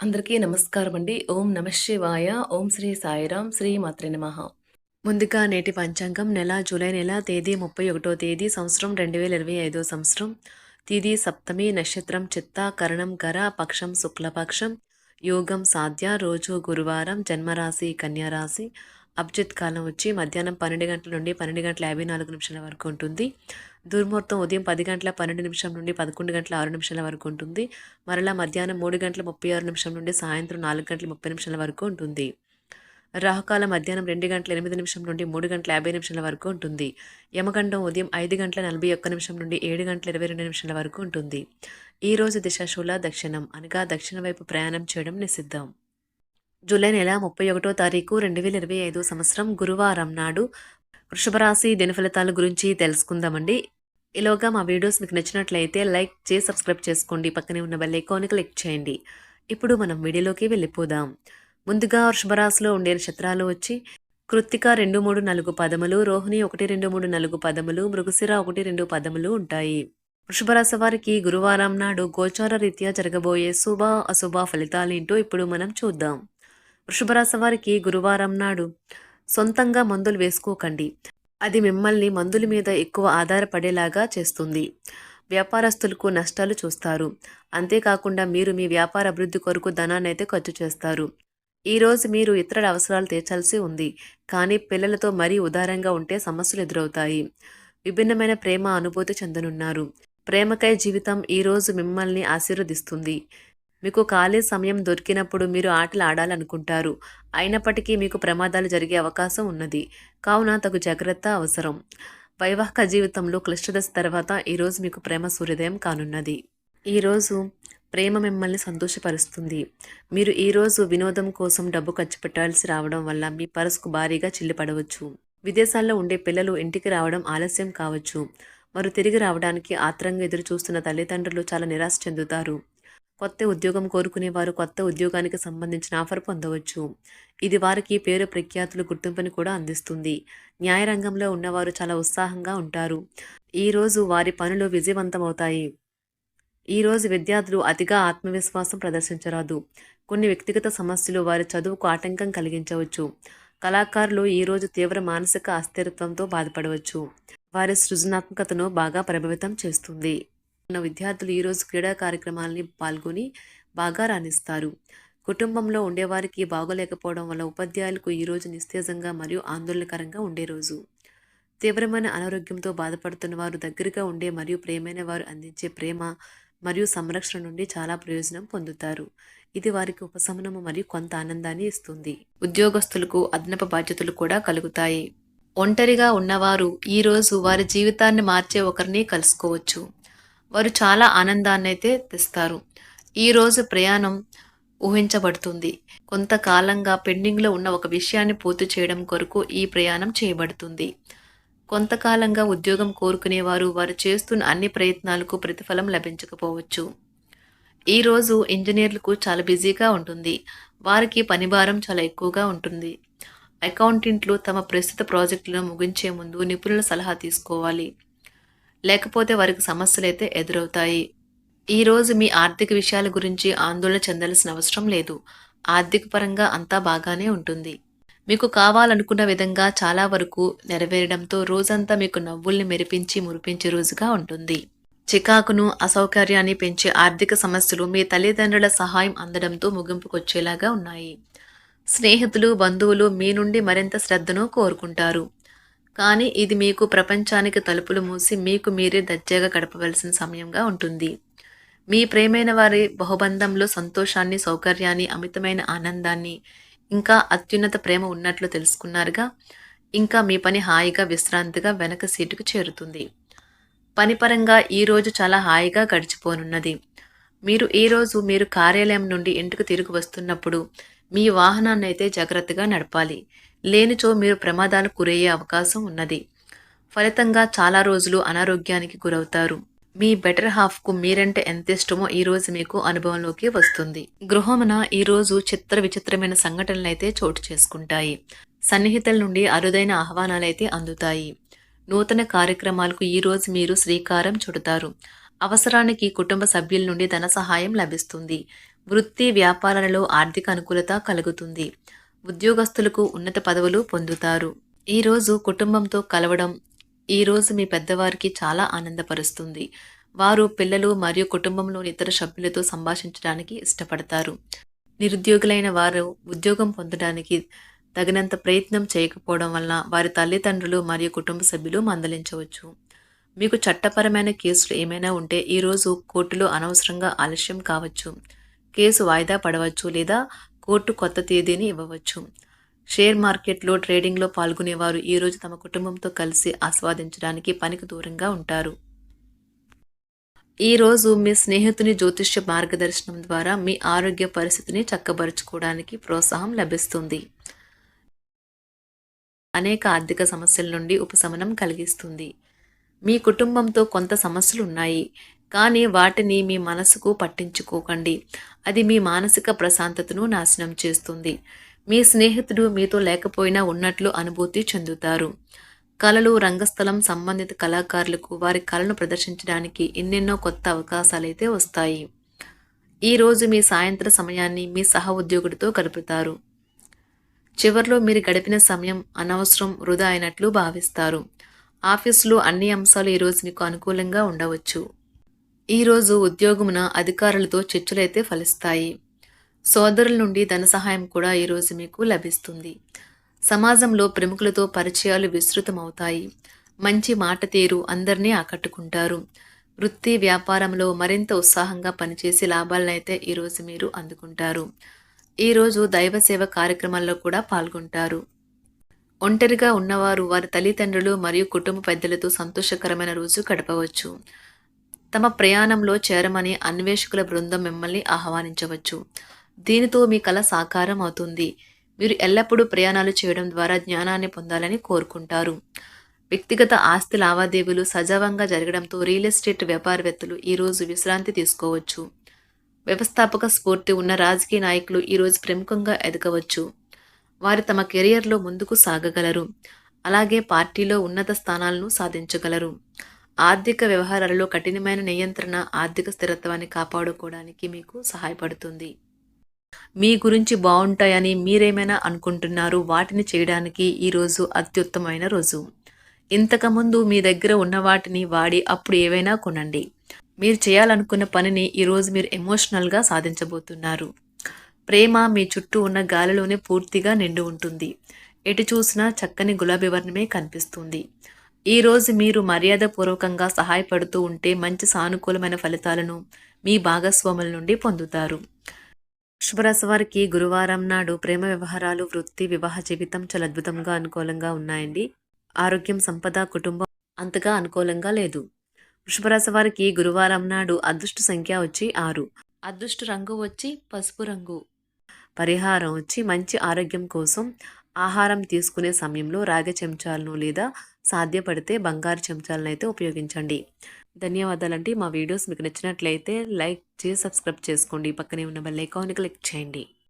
అందరికీ నమస్కారం అండి. ఓం నమః శివాయ. ఓం శ్రీ సాయిరాం. శ్రీ మాత్రే నమః. ముందుగా నేటి పంచాంగం జూలై నెల తేదీ 31వ తేదీ సంవత్సరం 2025 సంవత్సరం. తిథి సప్తమి, నక్షత్రం చిత్త, కరణం గర, పక్షం శుక్లపక్షం, యోగం సాధ్య, రోజు గురువారం, జన్మరాశి కన్యారాశి. అభిజిత్ కాలం వచ్చి మధ్యాహ్నం 12 గంటల నుండి 12:54 వరకు ఉంటుంది. దుర్ముహూర్తం ఉదయం 10:12 నుండి 11:06 వరకు ఉంటుంది. మరలా మధ్యాహ్నం 3:36 నుండి సాయంత్రం 4:30 వరకు ఉంటుంది. రాహుకాలం మధ్యాహ్నం 2:08 నుండి 3:50 వరకు ఉంటుంది. యమగండం ఉదయం 5:41 నుండి 7:22 వరకు ఉంటుంది. ఈ రోజు దిశాశూల దక్షిణం అనగా దక్షిణ వైపు ప్రయాణం చేయడం నిషిద్ధం. జూలై నెల 31వ తారీఖు 2025 సంవత్సరం గురువారం నాడు వృషభ రాశి దినఫలితాల గురించి తెలుసుకుందామండి. ఈలోగా మా వీడియోస్ మీకు నచ్చినట్లయితే లైక్ చేసి సబ్స్క్రైబ్ చేసుకోండి. పక్కనే ఉన్న బెల్ ఐకాన్ క్లిక్ చేయండి. ఇప్పుడు మనం వీడియోలోకి వెళ్ళిపోదాం. ముందుగా వృషభ రాశిలో ఉండే నక్షత్రాలు వచ్చి కృత్తిక 2, 3, 4 పదములు, రోహిణి 1, 2, 3, 4 పదములు, మృగశిర 1, 2 పదములు ఉంటాయి. వృషభ రాశి వారికి గురువారం నాడు గోచార రీత్యా జరగబోయే శుభ అశుభ ఫలితాలేంటో ఇప్పుడు మనం చూద్దాం. వృషభ రాశి వారికి గురువారం నాడు సొంతంగా మందులు వేసుకోకండి. అది మిమ్మల్ని మందుల మీద ఎక్కువ ఆధారపడేలాగా చేస్తుంది. వ్యాపారస్తులకు నష్టాలు చూస్తారు. అంతేకాకుండా మీరు మీ వ్యాపార అభివృద్ధి కొరకు ధనాన్ని అయితే ఖర్చు చేస్తారు. ఈరోజు మీరు ఇతరుల అవసరాలు తీర్చాల్సి ఉంది. కానీ పిల్లలతో మరీ ఉదారంగా ఉంటే సమస్యలు ఎదురవుతాయి. విభిన్నమైన ప్రేమ అనుభూతి చెందనున్నారు. ప్రేమకై జీవితం ఈరోజు మిమ్మల్ని ఆశీర్వదిస్తుంది. మీకు ఖాళీ సమయం దొరికినప్పుడు మీరు ఆటలు ఆడాలనుకుంటారు. అయినప్పటికీ మీకు ప్రమాదాలు జరిగే అవకాశం ఉన్నది. కావున తగు జాగ్రత్త అవసరం. వైవాహిక జీవితంలో క్లిష్టదశ తర్వాత ఈరోజు మీకు ప్రేమ సూర్యోదయం కానున్నది. ఈరోజు ప్రేమ మిమ్మల్ని సంతోషపరుస్తుంది. మీరు ఈరోజు వినోదం కోసం డబ్బు ఖర్చు పెట్టాల్సి రావడం వల్ల మీ పర్సుకు భారీగా చిల్లిపడవచ్చు. విదేశాల్లో ఉండే పిల్లలు ఇంటికి రావడం ఆలస్యం కావచ్చు. వారు తిరిగి రావడానికి ఆత్రంగా ఎదురు చూస్తున్న తల్లిదండ్రులు చాలా నిరాశ చెందుతారు. కొత్త ఉద్యోగం కోరుకునే వారు కొత్త ఉద్యోగానికి సంబంధించిన ఆఫర్ పొందవచ్చు. ఇది వారికి పేరు ప్రఖ్యాతులు గుర్తింపుని కూడా అందిస్తుంది. న్యాయ రంగంలో ఉన్నవారు చాలా ఉత్సాహంగా ఉంటారు. ఈరోజు వారి పనులు విజయవంతమవుతాయి. ఈరోజు విద్యార్థులు అతిగా ఆత్మవిశ్వాసం ప్రదర్శించరాదు. కొన్ని వ్యక్తిగత సమస్యలు వారి చదువుకు ఆటంకం కలిగించవచ్చు. కళాకారులు ఈరోజు తీవ్ర మానసిక అస్థిరత్వంతో బాధపడవచ్చు. వారి సృజనాత్మకతను బాగా ప్రభావితం చేస్తుంది. విద్యార్థులు ఈరోజు క్రీడా కార్యక్రమాలని పాల్గొని బాగా రాణిస్తారు. కుటుంబంలో ఉండేవారికి బాగోలేకపోవడం వల్ల ఉపాధ్యాయులకు ఈరోజు నిస్తేజంగా మరియు ఆందోళనకరంగా ఉండే రోజు. తీవ్రమైన అనారోగ్యంతో బాధపడుతున్న వారు దగ్గరగా ఉండే మరియు ప్రేమైన వారు అందించే ప్రేమ మరియు సంరక్షణ నుండి చాలా ప్రయోజనం పొందుతారు. ఇది వారికి ఉపశమనము మరియు కొంత ఆనందాన్ని ఇస్తుంది. ఉద్యోగస్తులకు అదనపు బాధ్యతలు కూడా కలుగుతాయి. ఒంటరిగా ఉన్నవారు ఈరోజు వారి జీవితాన్ని మార్చే ఒకరిని కలుసుకోవచ్చు. వారు చాలా ఆనందాన్ని అయితే తెస్తారు. ఈరోజు ప్రయాణం ఊహించబడుతుంది. కొంతకాలంగా పెండింగ్లో ఉన్న ఒక విషయాన్ని పూర్తి చేయడం కొరకు ఈ ప్రయాణం చేయబడుతుంది. కొంతకాలంగా ఉద్యోగం కోరుకునేవారు వారు చేస్తున్న అన్ని ప్రయత్నాలకు ప్రతిఫలం లభించకపోవచ్చు. ఈరోజు ఇంజనీర్లకు చాలా బిజీగా ఉంటుంది. వారికి పనిభారం చాలా ఎక్కువగా ఉంటుంది. అకౌంటెంట్లు తమ ప్రస్తుత ప్రాజెక్టులను ముగించే ముందు నిపుణుల సలహా తీసుకోవాలి. లేకపోతే వారికి సమస్యలైతే ఎదురవుతాయి. ఈరోజు మీ ఆర్థిక విషయాల గురించి ఆందోళన చెందాల్సిన అవసరం లేదు. ఆర్థిక పరంగా అంతా బాగానే ఉంటుంది. మీకు కావాలనుకున్న విధంగా చాలా వరకు నెరవేరడంతో రోజంతా మీకు నవ్వుల్ని మెరిపించి మురిపించే రోజుగా ఉంటుంది. చికాకును అసౌకర్యాన్ని పెంచే ఆర్థిక సమస్యలు మీ తల్లిదండ్రుల సహాయం అందడంతో ముగింపుకొచ్చేలాగా ఉన్నాయి. స్నేహితులు బంధువులు మీ నుండి మరింత శ్రద్ధను కోరుకుంటారు. కానీ ఇది మీకు ప్రపంచానికి తలుపులు మూసి మీకు మీరే దర్జాగా గడపవలసిన సమయంగా ఉంటుంది. మీ ప్రేమైన వారి బహుబంధంలో సంతోషాన్ని, సౌకర్యాన్ని, అమితమైన ఆనందాన్ని, ఇంకా అత్యున్నత ప్రేమ ఉన్నట్లు తెలుసుకున్నారుగా. ఇంకా మీ పని హాయిగా విశ్రాంతిగా వెనక సీటుకు చేరుతుంది. పనిపరంగా ఈరోజు చాలా హాయిగా గడిచిపోనున్నది. మీరు ఈరోజు మీరు కార్యాలయం నుండి ఇంటికి తిరిగి వస్తున్నప్పుడు మీ వాహనాన్ని అయితే జాగ్రత్తగా నడపాలి. లేనిచో మీరు ప్రమాదాలకు గురయ్యే అవకాశం ఉన్నది. ఫలితంగా చాలా రోజులు అనారోగ్యానికి గురవుతారు. మీ బెటర్ హాఫ్కు మీరంటే ఎంత ఇష్టమో ఈరోజు మీకు అనుభవంలోకి వస్తుంది. గృహమున ఈరోజు చిత్ర విచిత్రమైన సంఘటనలైతే చోటు చేసుకుంటాయి. సన్నిహితుల నుండి అరుదైన ఆహ్వానాలైతే అందుతాయి. నూతన కార్యక్రమాలకు ఈరోజు మీరు శ్రీకారం చుడతారు. అవసరానికి కుటుంబ సభ్యుల నుండి ధన సహాయం లభిస్తుంది. వృత్తి వ్యాపారాలలో ఆర్థిక అనుకూలత కలుగుతుంది. ఉద్యోగస్తులకు ఉన్నత పదవులు పొందుతారు. ఈరోజు కుటుంబంతో కలవడం ఈరోజు మీ పెద్దవారికి చాలా ఆనందపరుస్తుంది. వారు పిల్లలు మరియు కుటుంబంలోని ఇతర సభ్యులతో సంభాషించడానికి ఇష్టపడతారు. నిరుద్యోగులైన వారు ఉద్యోగం పొందడానికి తగినంత ప్రయత్నం చేయకపోవడం వలన వారి తల్లిదండ్రులు మరియు కుటుంబ సభ్యులు మందలించవచ్చు. మీకు చట్టపరమైన కేసులు ఏమైనా ఉంటే ఈరోజు కోర్టులో అనవసరంగా ఆలస్యం కావచ్చు. కేసు వాయిదా పడవచ్చు లేదా కోర్టు కొత్త తేదీని ఇవ్వవచ్చు. షేర్ మార్కెట్లో ట్రేడింగ్లో పాల్గొనేవారు ఈరోజు తమ కుటుంబంతో కలిసి ఆస్వాదించడానికి పనికి దూరంగా ఉంటారు. ఈరోజు మీ స్నేహితుని జ్యోతిష్య మార్గదర్శనం ద్వారా మీ ఆరోగ్య పరిస్థితిని చక్కబరుచుకోవడానికి ప్రోత్సాహం లభిస్తుంది. అనేక ఆర్థిక సమస్యల నుండి ఉపశమనం కలిగిస్తుంది. మీ కుటుంబంతో కొంత సమస్యలు ఉన్నాయి, కానీ వాటిని మీ మనసుకు పట్టించుకోకండి. అది మీ మానసిక ప్రశాంతతను నాశనం చేస్తుంది. మీ స్నేహితుడు మీతో లేకపోయినా ఉన్నట్లు అనుభూతి చెందుతారు. కళలు, రంగస్థలం సంబంధిత కళాకారులకు వారి కళను ప్రదర్శించడానికి ఎన్నెన్నో కొత్త అవకాశాలైతే వస్తాయి. ఈరోజు మీ సాయంత్ర సమయాన్ని మీ సహ ఉద్యోగుడితో గడుపుతారు. చివర్లో మీరు గడిపిన సమయం అనవసరం, వృధా అయినట్లు భావిస్తారు. ఆఫీసులో అన్ని అంశాలు ఈరోజు మీకు అనుకూలంగా ఉండవచ్చు. ఈరోజు ఉద్యోగమున అధికారులతో చర్చలైతే ఫలిస్తాయి. సోదరుల నుండి ధన సహాయం కూడా ఈరోజు మీకు లభిస్తుంది. సమాజంలో ప్రముఖులతో పరిచయాలు విస్తృతమవుతాయి. మంచి మాట తీరు అందరినీ ఆకట్టుకుంటారు. వృత్తి వ్యాపారంలో మరింత ఉత్సాహంగా పనిచేసి లాభాలనైతే ఈరోజు మీరు అందుకుంటారు. ఈరోజు దైవ సేవ కార్యక్రమాల్లో కూడా పాల్గొంటారు. ఒంటరిగా ఉన్నవారు వారి తల్లిదండ్రులు మరియు కుటుంబ పెద్దలతో సంతోషకరమైన రోజు గడపవచ్చు. తమ ప్రయాణంలో చేరమని అన్వేషకుల బృందం మిమ్మల్ని ఆహ్వానించవచ్చు. దీనితో మీ కల సాకారం అవుతుంది. మీరు ఎల్లప్పుడూ ప్రయాణాలు చేయడం ద్వారా జ్ఞానాన్ని పొందాలని కోరుకుంటారు. వ్యక్తిగత ఆస్తి లావాదేవీలు సజావంగా జరగడంతో రియల్ ఎస్టేట్ వ్యాపారవేత్తలు ఈరోజు విశ్రాంతి తీసుకోవచ్చు. వ్యవస్థాపక స్ఫూర్తి ఉన్న రాజకీయ నాయకులు ఈరోజు ప్రముఖంగా ఎదగవచ్చు. వారు తమ కెరియర్లో ముందుకు సాగగలరు. అలాగే పార్టీలో ఉన్నత స్థానాలను సాధించగలరు. ఆర్థిక వ్యవహారాలలో కఠినమైన నియంత్రణ ఆర్థిక స్థిరత్వాన్ని కాపాడుకోవడానికి మీకు సహాయపడుతుంది. మీ గురించి బాగుంటాయని మీరేమైనా అనుకుంటున్నారు, వాటిని చేయడానికి ఈరోజు అత్యుత్తమైన రోజు. ఇంతకుముందు మీ దగ్గర ఉన్న వాటిని వాడి అప్పుడు ఏవైనా కొనండి. మీరు చేయాలనుకున్న పనిని ఈరోజు మీరు ఎమోషనల్గా సాధించబోతున్నారు. ప్రేమ మీ చుట్టూ ఉన్న గాలిలోనే పూర్తిగా నిండి ఉంటుంది. ఎటు చూసినా చక్కని గులాబీ వర్ణమే కనిపిస్తుంది. ఈరోజు మీరు మర్యాదపూర్వకంగా సహాయపడుతూ ఉంటే మంచి సానుకూలమైన ఫలితాలను మీ భాగస్వాముల నుండి పొందుతారు. వృషభరాశి వారికి గురువారం నాడు ప్రేమ వ్యవహారాలు, వృత్తి, వివాహ జీవితం చాలా అద్భుతంగా అనుకూలంగా ఉన్నాయండి. ఆరోగ్యం, సంపద, కుటుంబం అంతగా అనుకూలంగా లేదు. వృషభరాశి వారికి గురువారం నాడు అదృష్ట సంఖ్య వచ్చి 6, అదృష్ట రంగు వచ్చి పసుపు రంగు. పరిహారం వచ్చి మంచి ఆరోగ్యం కోసం ఆహారం తీసుకునే సమయంలో రాగి చెంచాలను లేదా సాధ్యపడితే బంగారు చెంచాలను అయితే ఉపయోగించండి. ధన్యవాదాలండి. మా వీడియోస్ మీకు నచ్చినట్లయితే లైక్ చేసి సబ్స్క్రైబ్ చేసుకోండి. పక్కనే ఉన్న బెల్ ఐకాన్ని క్లిక్ చేయండి.